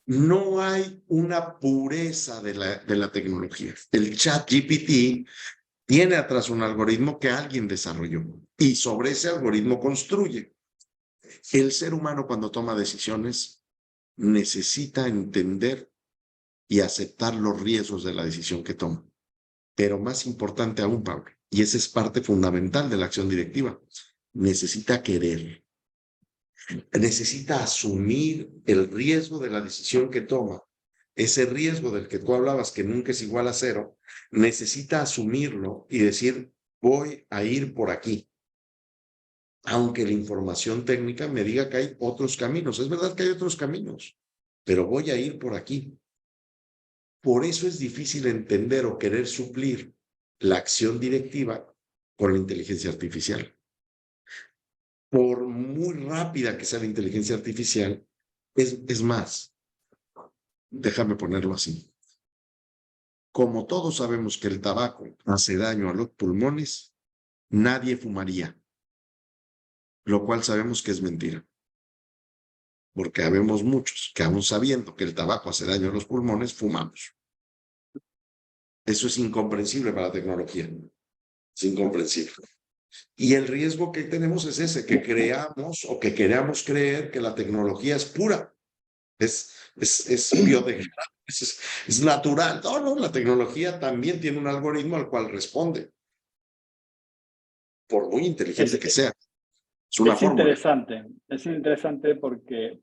no hay una pureza de la tecnología. El ChatGPT tiene atrás un algoritmo que alguien desarrolló y sobre ese algoritmo construye. El ser humano cuando toma decisiones necesita entender y aceptar los riesgos de la decisión que toma. Pero más importante aún, Pablo, y esa es parte fundamental de la acción directiva, necesita querer, necesita asumir el riesgo de la decisión que toma. Ese riesgo del que tú hablabas, que nunca es igual a cero, necesita asumirlo y decir, voy a ir por aquí. Aunque la información técnica me diga que hay otros caminos. Es verdad que hay otros caminos, pero voy a ir por aquí. Por eso es difícil entender o querer suplir la acción directiva con la inteligencia artificial. Por muy rápida que sea la inteligencia artificial, es más, déjame ponerlo así. Como todos sabemos que el tabaco hace daño a los pulmones, nadie fumaría, lo cual sabemos que es mentira. Porque habemos muchos que aún sabiendo que el tabaco hace daño a los pulmones, fumamos. Eso es incomprensible para la tecnología. Es incomprensible. Y el riesgo que tenemos es ese, que creamos o que queramos creer que la tecnología es pura, es biodegradable, es natural. No, la tecnología también tiene un algoritmo al cual responde, por muy inteligente que sea. Es una fórmula. Es interesante porque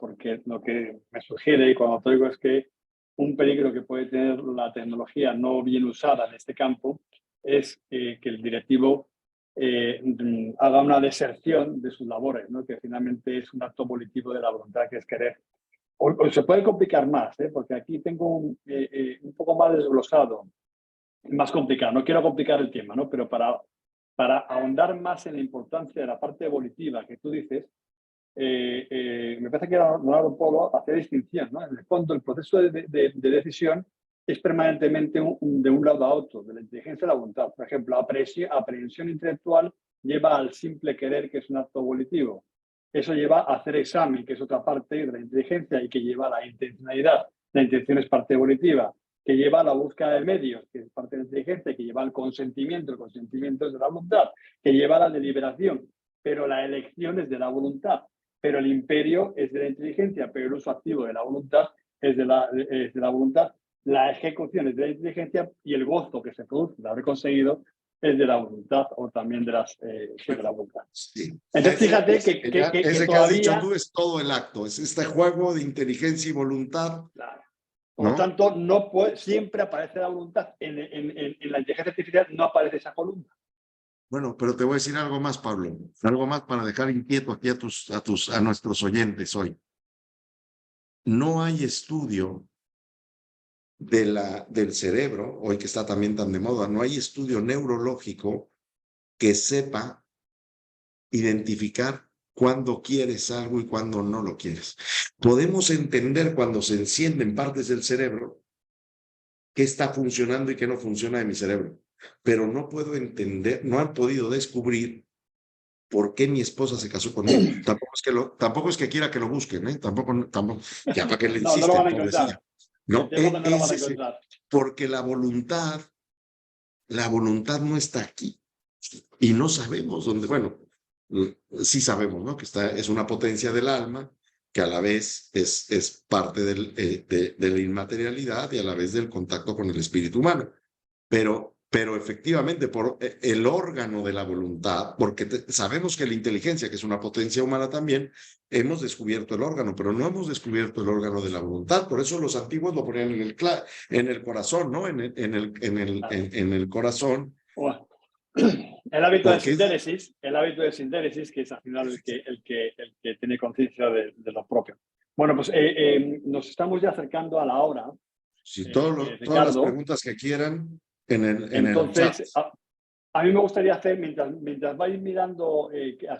lo que me sugiere cuando te digo es que un peligro que puede tener la tecnología no bien usada en este campo es que el directivo haga una deserción de sus labores, ¿no? Que finalmente es un acto volitivo de la voluntad, que es querer. O se puede complicar más, porque aquí tengo un poco más desglosado, más complicado. No quiero complicar el tema, ¿no? Pero para ahondar más en la importancia de la parte evolutiva que tú dices, me parece que Leonardo un poco hace distinción, ¿no? En el fondo, el proceso de decisión es permanentemente de un lado a otro, de la inteligencia a la voluntad. Por ejemplo, aprehensión intelectual lleva al simple querer, que es un acto evolutivo. Eso lleva a hacer examen, que es otra parte de la inteligencia, y que lleva a la intencionalidad. La intención es parte evolutiva, que lleva a la búsqueda de medios, que es parte de la inteligencia, que lleva al consentimiento, el consentimiento es de la voluntad, que lleva a la deliberación, pero la elección es de la voluntad. Pero el imperio es de la inteligencia, pero el uso activo de la voluntad es de la voluntad. La ejecución es de la inteligencia y el gozo que se produce de haber conseguido es de la voluntad o también de la voluntad. Sí. Entonces, fíjate que Ese que has dicho todavía... tú es todo el acto, es este juego de inteligencia y voluntad, Claro. Por lo ¿no? tanto, no puede, siempre aparece la voluntad. En la inteligencia artificial no aparece esa columna. Bueno, pero te voy a decir algo más, Pablo, algo más para dejar inquieto aquí a nuestros oyentes hoy. No hay estudio del cerebro, hoy que está también tan de moda, no hay estudio neurológico que sepa identificar cuándo quieres algo y cuándo no lo quieres. Podemos entender cuando se encienden partes del cerebro qué está funcionando y qué no funciona de mi cerebro, pero no puedo entender, no han podido descubrir por qué mi esposa se casó conmigo. Tampoco es que quiera que lo busquen, ¿eh? Tampoco, ya para qué le No, no lo insisten, van a encontrar. pobrecilla. No, Es donde no lo van a encontrar. porque la voluntad no está aquí y no sabemos dónde, bueno, sí sabemos, ¿no? Que es una potencia del alma que a la vez es parte de la inmaterialidad y a la vez del contacto con el espíritu humano. Pero efectivamente, por el órgano de la voluntad, porque sabemos que la inteligencia, que es una potencia humana también, hemos descubierto el órgano, pero no hemos descubierto el órgano de la voluntad. Por eso los antiguos lo ponían en el corazón, ¿no? En el corazón. Bueno, el hábito Porque de síntesis, que es al final el que tiene conciencia de lo propio. Bueno, pues nos estamos ya acercando a la hora, si todas las Ricardo. preguntas que quieran en el chat. Entonces, a mí me gustaría hacer, mientras vais mirando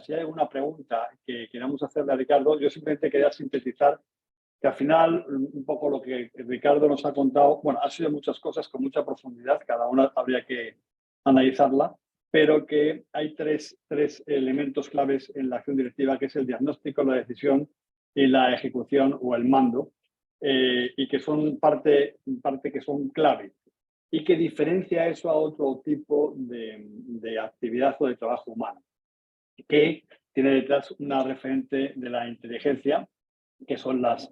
si hay alguna pregunta que queramos hacerle a Ricardo, yo simplemente quería sintetizar que al final un poco lo que Ricardo nos ha contado, bueno, ha sido muchas cosas con mucha profundidad, cada una habría que analizarla, pero que hay tres elementos claves en la acción directiva, que es el diagnóstico, la decisión y la ejecución o el mando, y que son parte que son clave y que diferencia eso a otro tipo de actividad o de trabajo humano, que tiene detrás una referente de la inteligencia, que son las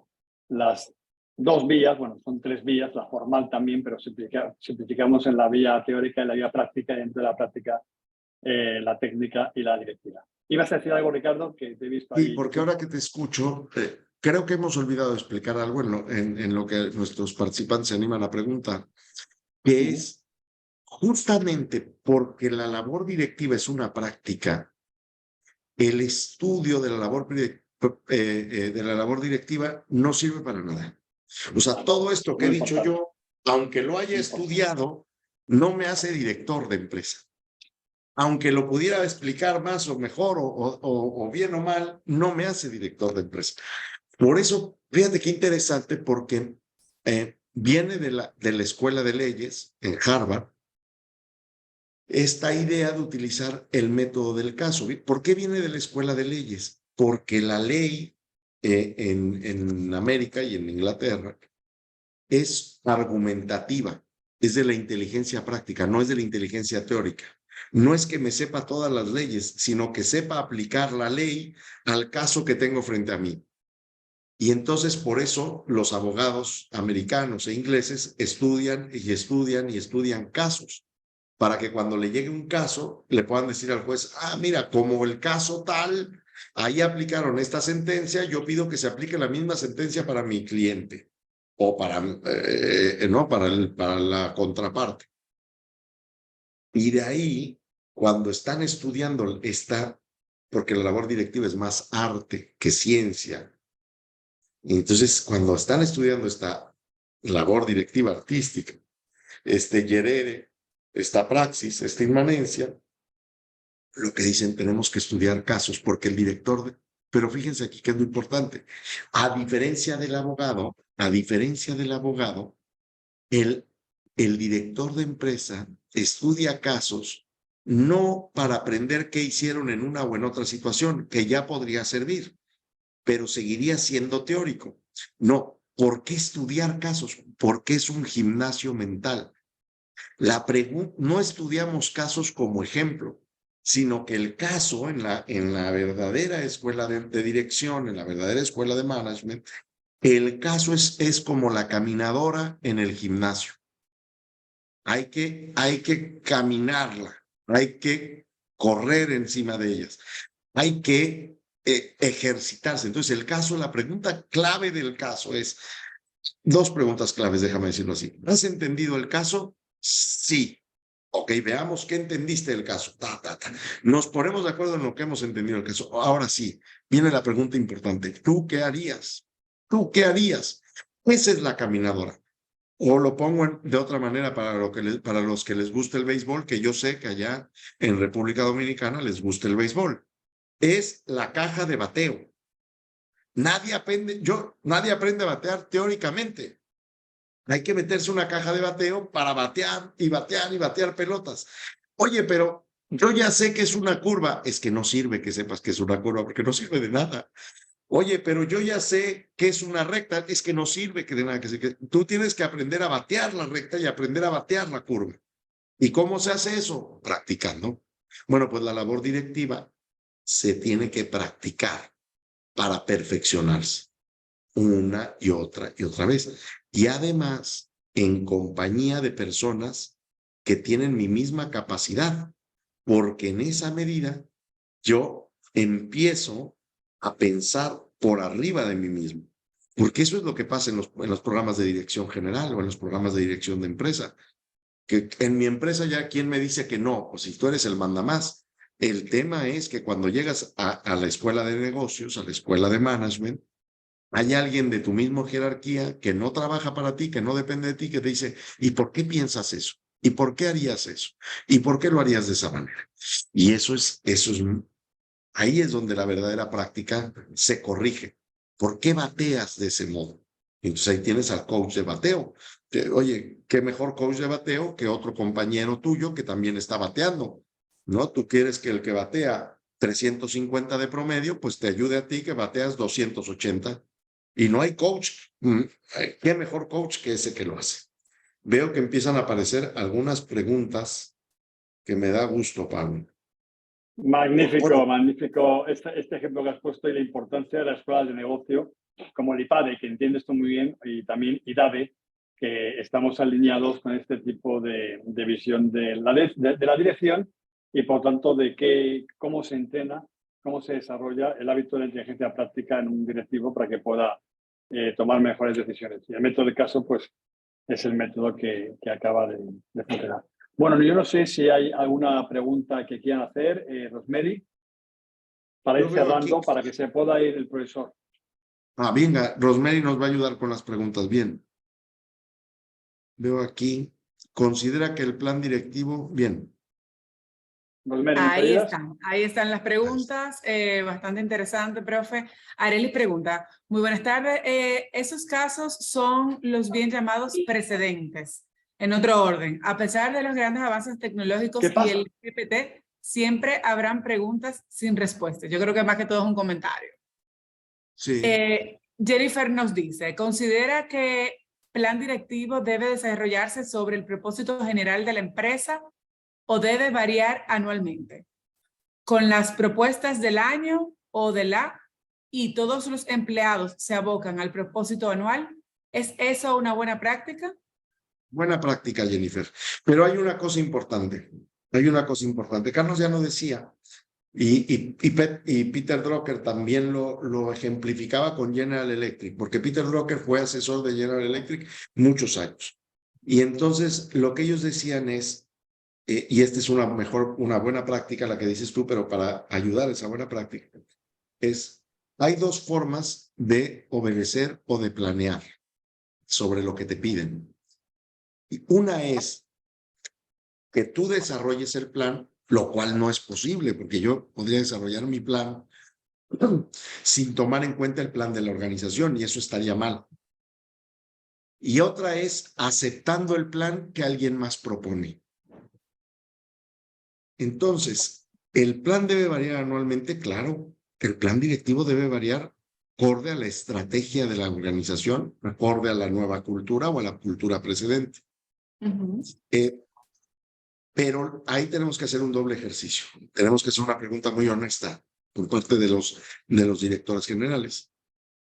dos vías, bueno, son tres vías, la formal también, pero simplificamos en la vía teórica y la vía práctica, y dentro de la práctica la técnica y la directiva. ¿Ibas a decir algo, Ricardo, que te he visto ahí? Sí, porque ahora que te escucho, creo que hemos olvidado explicar algo en lo que nuestros participantes se animan a preguntar, que es justamente porque la labor directiva es una práctica, el estudio de la labor directiva no sirve para nada. O sea, todo esto que he dicho yo, aunque lo haya estudiado, no me hace director de empresa. Aunque lo pudiera explicar más o mejor o bien o mal, no me hace director de empresa. Por eso, fíjate qué interesante, porque viene de la Escuela de Leyes en Harvard, esta idea de utilizar el método del caso. ¿Por qué viene de la Escuela de Leyes? Porque la ley en América y en Inglaterra es argumentativa, es de la inteligencia práctica, no es de la inteligencia teórica. No es que me sepa todas las leyes, sino que sepa aplicar la ley al caso que tengo frente a mí. Y entonces por eso los abogados americanos e ingleses estudian y estudian y estudian casos, para que cuando le llegue un caso le puedan decir al juez, mira, como el caso tal, ahí aplicaron esta sentencia, yo pido que se aplique la misma sentencia para mi cliente o no, para la contraparte. Y de ahí, cuando están estudiando porque la labor directiva es más arte que ciencia, y entonces cuando están estudiando esta labor directiva artística, Yerere, esta praxis, esta inmanencia, lo que dicen, tenemos que estudiar casos, porque el director, pero fíjense aquí que es lo importante, a diferencia del abogado, el director de empresa estudia casos no para aprender qué hicieron en una o en otra situación, que ya podría servir, pero seguiría siendo teórico. No, ¿por qué estudiar casos? Porque es un gimnasio mental. No estudiamos casos como ejemplo, sino que el caso en la verdadera escuela de dirección, en la verdadera escuela de management, El caso es como la caminadora en el gimnasio. Hay que caminarla, hay que correr encima de ellas, hay que ejercitarse. Entonces, el caso, la pregunta clave del caso es, dos preguntas claves, déjame decirlo así. ¿Has entendido el caso? Sí. Ok, veamos qué entendiste del caso. Nos ponemos de acuerdo en lo que hemos entendido del caso. Ahora sí, viene la pregunta importante. ¿Tú qué harías? ¿Tú qué harías? Esa es la caminadora. O lo pongo de otra manera para los que les gusta el béisbol, que yo sé que allá en República Dominicana les gusta el béisbol. Es la caja de bateo. Nadie aprende a batear teóricamente. Hay que meterse una caja de bateo para batear y batear y batear pelotas. Oye, pero yo ya sé que es una curva. Es que no sirve que sepas que es una curva porque no sirve de nada. Oye, pero yo ya sé que es una recta. Es que no sirve que de nada. Tú tienes que aprender a batear la recta y aprender a batear la curva. ¿Y cómo se hace eso? Practicando. Bueno, pues la labor directiva se tiene que practicar para perfeccionarse una y otra vez. Y además, en compañía de personas que tienen mi misma capacidad, porque en esa medida yo empiezo a pensar por arriba de mí mismo. Porque eso es lo que pasa en los programas de dirección general o en los programas de dirección de empresa. Que en mi empresa ya, ¿quién me dice que no? Pues si tú eres el mandamás. El tema es que cuando llegas a la escuela de negocios, a la escuela de management, hay alguien de tu misma jerarquía que no trabaja para ti, que no depende de ti, que te dice, ¿y por qué piensas eso? ¿Y por qué harías eso? ¿Y por qué lo harías de esa manera? Y ahí es donde la verdadera práctica se corrige. ¿Por qué bateas de ese modo? Entonces ahí tienes al coach de bateo. Oye, qué mejor coach de bateo que otro compañero tuyo que también está bateando, ¿no? Tú quieres que el que batea 350 de promedio, pues te ayude a ti que bateas 280. Y no hay coach. ¿Qué mejor coach que ese que lo hace? Veo que empiezan a aparecer algunas preguntas que me da gusto, Pablo. Magnífico, Bueno, magnífico este ejemplo que has puesto y la importancia de las escuelas de negocio, como el IPADE, que entiende esto muy bien, y también IDADE, que estamos alineados con este tipo de visión de la dirección y, por tanto, de cómo se entrena, cómo se desarrolla el hábito de la inteligencia práctica en un directivo para que pueda tomar mejores decisiones. Y el método de caso, pues, es el método que acaba de funcionar. Bueno, yo no sé si hay alguna pregunta que quieran hacer, Rosemary, para ir yo veo aquí. cerrando, para que se pueda ir el profesor. Venga, Rosemary nos va a ayudar con las preguntas. Bien. Veo aquí. Considera que el plan directivo. Bien. Rosemary, ¿me ayudas? Ahí están las preguntas, bastante interesante, profe. Arely pregunta, muy buenas tardes, esos casos son los bien llamados precedentes. En otro orden, a pesar de los grandes avances tecnológicos ¿Qué y pasa? el GPT, siempre habrán preguntas sin respuesta. Yo creo que más que todo es un comentario. Sí. Jennifer nos dice, ¿considera que plan directivo debe desarrollarse sobre el propósito general de la empresa o debe variar anualmente? Con las propuestas del año o y todos los empleados se abocan al propósito anual, ¿es eso una buena práctica? Buena práctica, Jennifer. Pero hay una cosa importante. Hay una cosa importante. Carlos ya no decía, y Peter Drucker también lo ejemplificaba con General Electric, porque Peter Drucker fue asesor de General Electric muchos años. Y entonces lo que ellos decían es, y esta es una buena práctica, la que dices tú, pero para ayudar a esa buena práctica, hay dos formas de obedecer o de planear sobre lo que te piden. Y una es que tú desarrolles el plan, lo cual no es posible, porque yo podría desarrollar mi plan sin tomar en cuenta el plan de la organización, y eso estaría mal. Y otra es aceptando el plan que alguien más propone. Entonces, el plan debe variar anualmente, claro. El plan directivo debe variar acorde a la estrategia de la organización, acorde a la nueva cultura o a la cultura precedente. Pero ahí tenemos que hacer un doble ejercicio. Tenemos que hacer una pregunta muy honesta por parte de los directores generales.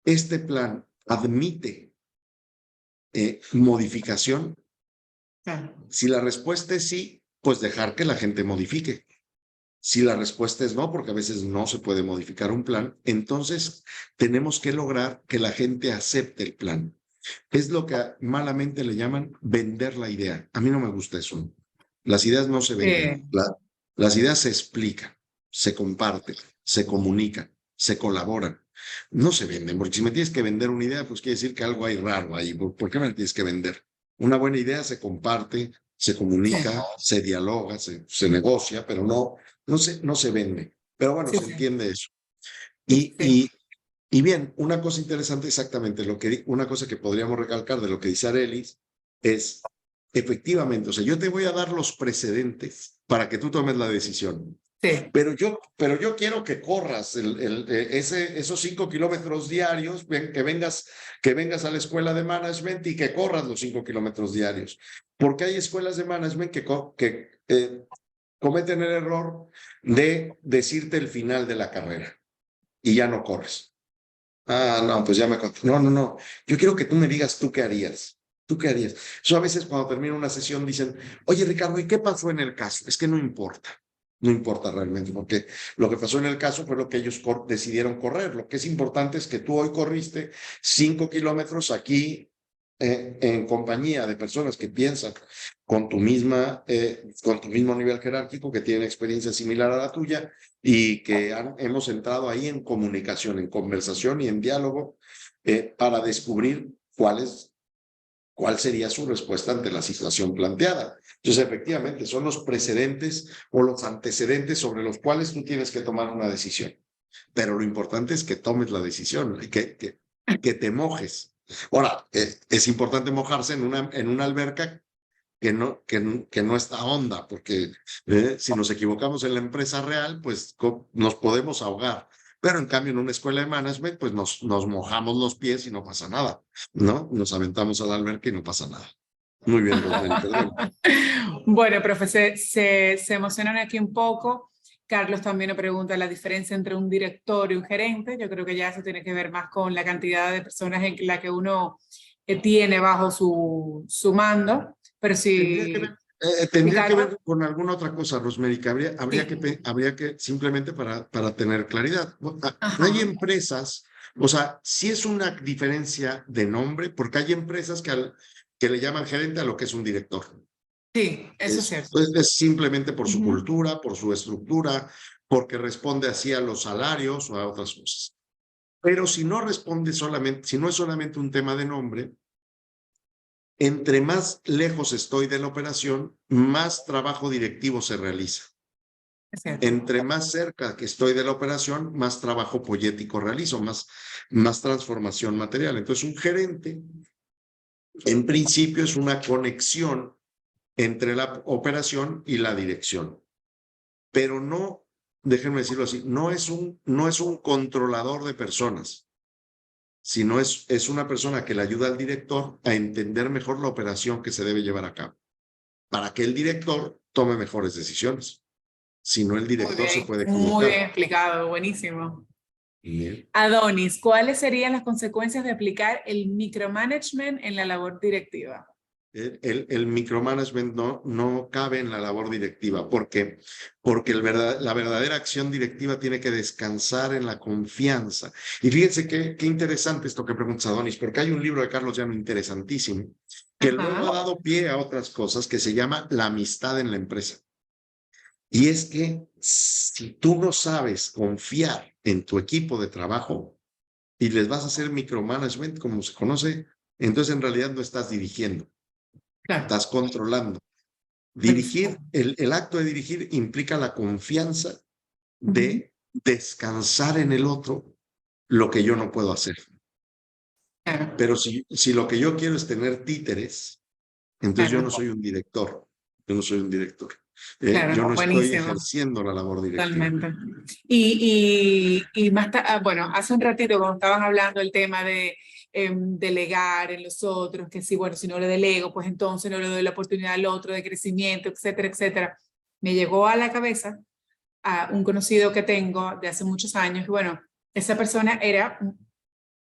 Este plan admite modificación? Claro. Si la respuesta es sí, pues dejar que la gente modifique. Si la respuesta es no, porque a veces no se puede modificar un plan, entonces tenemos que lograr que la gente acepte el plan. Es lo que malamente le llaman vender la idea. A mí no me gusta eso. Las ideas no se venden. Las ideas se explican, se comparten, se comunican, se colaboran. No se venden, porque si me tienes que vender una idea, pues quiere decir que algo hay raro ahí. ¿Por qué me la tienes que vender? Una buena idea se comparte, se comunica, se dialoga, se negocia, pero no se vende. Pero bueno, se entiende eso. Y bien, una cosa interesante exactamente, una cosa que podríamos recalcar de lo que dice Arelis es, efectivamente, o sea, yo te voy a dar los precedentes para que tú tomes la decisión. Sí. Pero yo quiero que corras esos 5 kilómetros diarios, que vengas a la escuela de management y que corras los 5 kilómetros diarios. Porque hay escuelas de management que cometen el error de decirte el final de la carrera y ya no corres. Ah, no, pues ya me conté. No. Yo quiero que tú me digas tú qué harías. ¿Tú qué harías? Yo a veces cuando termino una sesión dicen, oye Ricardo, ¿y qué pasó en el caso? Es que no importa. No importa realmente, porque lo que pasó en el caso fue lo que ellos decidieron correr. Lo que es importante es que tú hoy corriste 5 kilómetros aquí en compañía de personas que piensan con tu mismo nivel jerárquico, que tienen experiencia similar a la tuya y que hemos entrado ahí en comunicación, en conversación y en diálogo para descubrir cuál sería su respuesta ante la situación planteada. Entonces, efectivamente, son los precedentes o los antecedentes sobre los cuales tú tienes que tomar una decisión. Pero lo importante es que tomes la decisión, que te mojes. Ahora, es importante mojarse en una alberca que no está honda, porque si nos equivocamos en la empresa real, pues nos podemos ahogar. Pero en cambio, en una escuela de management, pues nos mojamos los pies y no pasa nada, ¿no? Nos aventamos a la alberca y no pasa nada. Muy bien, Rosemary, perdón. Bueno, profe, se emocionan aquí un poco. Carlos también me pregunta la diferencia entre un director y un gerente. Yo creo que ya eso tiene que ver más con la cantidad de personas en la que uno tiene bajo su mando. Pero si... Tendría que ver con alguna otra cosa, Rosemary, que habría que simplemente para tener claridad. Hay empresas, o sea, sí es una diferencia de nombre, porque hay empresas que le llaman gerente a lo que es un director. Sí, eso es cierto. Es simplemente por su cultura, por su estructura, porque responde así a los salarios o a otras cosas. Pero si no responde solamente, si no es solamente un tema de nombre, entre más lejos estoy de la operación, más trabajo directivo se realiza. Entre más cerca que estoy de la operación, más trabajo poético realizo, más transformación material. Entonces, un gerente, en principio, es una conexión entre la operación y la dirección. Pero no, déjenme decirlo así, no es un controlador de personas, sino es una persona que le ayuda al director a entender mejor la operación que se debe llevar a cabo, para que el director tome mejores decisiones. Si no, el director se puede equivocar. Muy bien explicado, buenísimo. Bien. Adonis, ¿cuáles serían las consecuencias de aplicar el micromanagement en la labor directiva? El micromanagement no cabe en la labor directiva, porque la verdadera acción directiva tiene que descansar en la confianza. Y fíjense qué interesante esto que preguntas, Adonis, porque hay un libro de Carlos Llano interesantísimo, que luego ha dado pie a otras cosas, que se llama La amistad en la empresa. Y es que si tú no sabes confiar en tu equipo de trabajo y les vas a hacer micromanagement, como se conoce, entonces en realidad no estás dirigiendo. Claro. Estás controlando. Dirigir, el acto de dirigir implica la confianza de descansar en el otro lo que yo no puedo hacer. Claro. Pero si lo que yo quiero es tener títeres, entonces yo no soy un director. Yo no soy un director. Claro, yo no estoy ejerciendo la labor directiva. Totalmente. Y más, bueno, hace un ratito cuando estaban hablando el tema de delegar en los otros, que si, bueno, si no le delego, pues entonces no le doy la oportunidad al otro de crecimiento, etcétera, etcétera. Me llegó a la cabeza a un conocido que tengo de hace muchos años, y bueno, esa persona era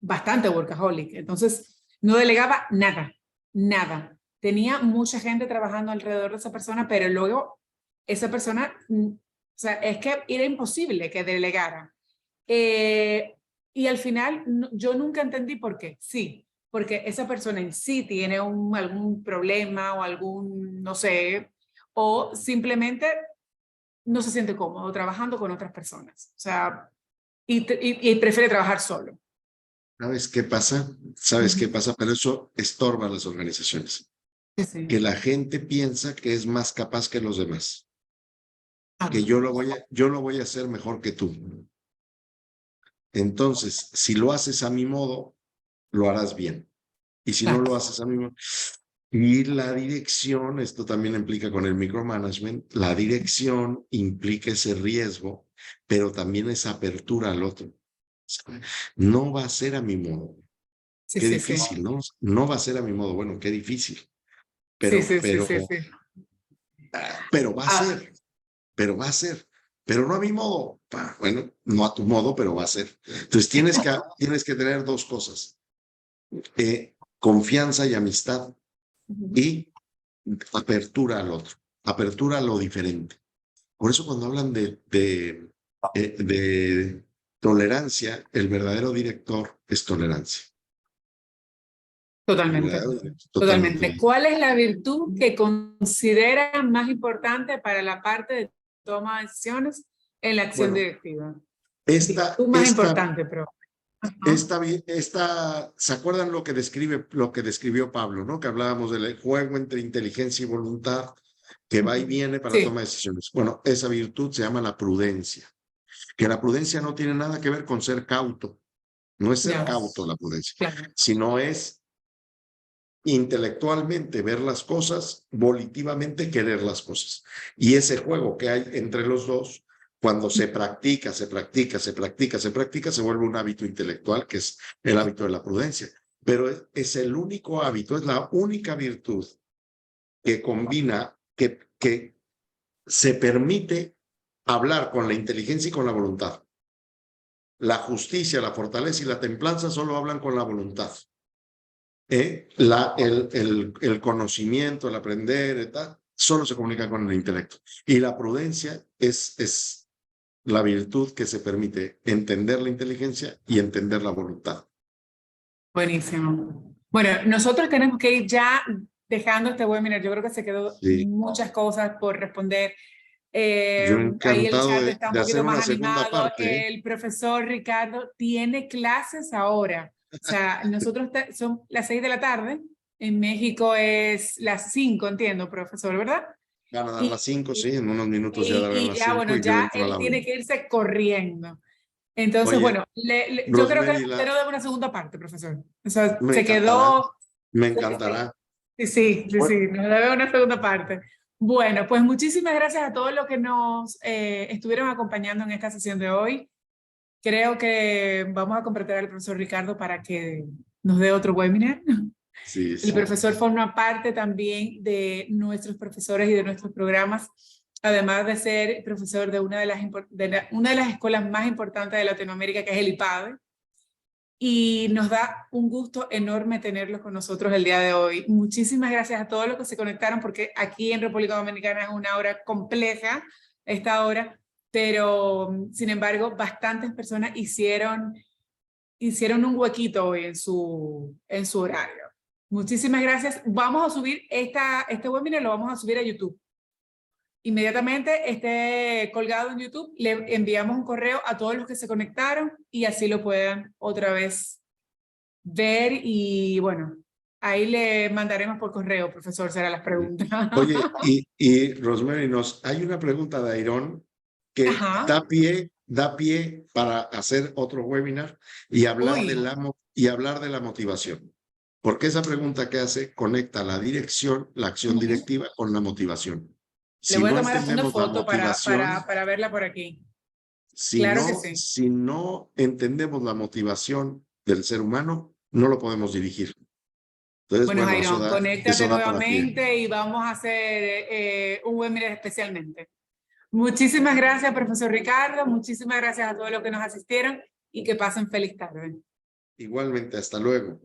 bastante workaholic. Entonces, no delegaba nada, nada. Tenía mucha gente trabajando alrededor de esa persona, pero luego esa persona, o sea, es que era imposible que delegara. Y al final, yo nunca entendí por qué. Sí, porque esa persona en sí tiene algún problema o algún, no sé, o simplemente no se siente cómodo trabajando con otras personas. O sea, y prefiere trabajar solo. ¿Sabes qué pasa? ¿Sabes qué pasa? Pero eso estorba a las organizaciones. Sí, sí. Que la gente piensa que es más capaz que los demás. Ah, Que yo lo voy a hacer mejor que tú. Entonces, si lo haces a mi modo, lo harás bien. Y si no claro. lo haces a mi modo... Y la dirección, esto también implica con el micromanagement, la dirección implica ese riesgo, pero también esa apertura al otro. No va a ser a mi modo. Sí, Qué sí, sí. difícil, ¿no? No va a ser a mi modo. Bueno, qué difícil. Sí, Pero, sí, sí, pero, sí, sí. pero va a Ah, ser, pero va a ser. Pero no a mi modo. Bueno, no a tu modo, pero va a ser. Entonces tienes que tener dos cosas. Confianza y amistad y apertura al otro, apertura a lo diferente. Por eso cuando hablan de tolerancia, el verdadero director es tolerancia. El totalmente, verdadero director, totalmente. totalmente. ¿Cuál es la virtud que considera más importante para la parte de toma de decisiones en la acción Bueno, directiva? esta, Virtud más esta, importante, pero. Ajá. ¿se acuerdan lo que describió Pablo, ¿no? Que hablábamos del juego entre inteligencia y voluntad que va y viene para Sí, toma de decisiones. Bueno, esa virtud se llama la prudencia, que la prudencia no tiene nada que ver con ser cauto, no es ser ya, cauto la prudencia, claro. sino es intelectualmente ver las cosas, volitivamente querer las cosas. Y ese juego que hay entre los dos, cuando se practica, se vuelve un hábito intelectual, que es el hábito de la prudencia. Pero es el único hábito, es la única virtud que combina, que se permite hablar con la inteligencia y con la voluntad. La justicia, la fortaleza y la templanza solo hablan con la voluntad. El conocimiento, el aprender, solo se comunica con el intelecto. Y la prudencia es la virtud que se permite entender la inteligencia y entender la voluntad. Buenísimo. Bueno, nosotros tenemos que ir ya dejando este webinar. Yo creo que se quedó Sí. muchas cosas por responder. Yo Ahí el encantado chat está un de hacer poquito una más segunda animado. parte. El profesor Ricardo tiene clases ahora. O sea, nosotros son las 6 de la tarde. En México es las 5, entiendo, profesor, ¿verdad? Van a dar las 5, sí, en unos minutos ya Y, darán las ya, 5 bueno, y yo ya entro a él la 1. tiene que irse corriendo. Entonces, Oye, bueno, yo creo que Rosemary, usted no debe una segunda parte, profesor. O sea, me se encantará, quedó. me Sí, encantará. sí, Bueno, nos debe una segunda parte. Bueno, pues muchísimas gracias a todos los que nos estuvieron acompañando en esta sesión de hoy. Creo que vamos a comprometer al profesor Ricardo para que nos dé otro webinar. sí, El sí. profesor forma parte también de nuestros profesores y de nuestros programas, además de ser profesor de una de las escuelas más importantes de Latinoamérica, que es el IPADE. Y nos da un gusto enorme tenerlos con nosotros el día de hoy. Muchísimas gracias a todos los que se conectaron, porque aquí en República Dominicana es una hora compleja, esta hora, pero sin embargo, bastantes personas hicieron un huequito hoy en su horario. Muchísimas gracias. Vamos a subir este webinar, lo vamos a subir a YouTube. Inmediatamente esté colgado en YouTube, le enviamos un correo a todos los que se conectaron y así lo puedan otra vez ver y bueno, ahí le mandaremos por correo, profesor, será las preguntas. Oye, y Rosemary, hay una pregunta de Airón que Ajá. da pie para hacer otro webinar y hablar Uy, de la motivación. Porque esa pregunta que hace conecta la dirección, la acción directiva con la motivación. le Si voy a no tomar hasta una entendemos la foto motivación, para verla por aquí. Claro que sí. si no entendemos la motivación del ser humano, no lo podemos dirigir. Entonces, Bueno, bueno, Jairón, conéctate eso da para pie. nuevamente y vamos a hacer un webinar especialmente. Muchísimas gracias, profesor Ricardo. Muchísimas gracias a todos los que nos asistieron y que pasen feliz tarde. Igualmente, hasta luego.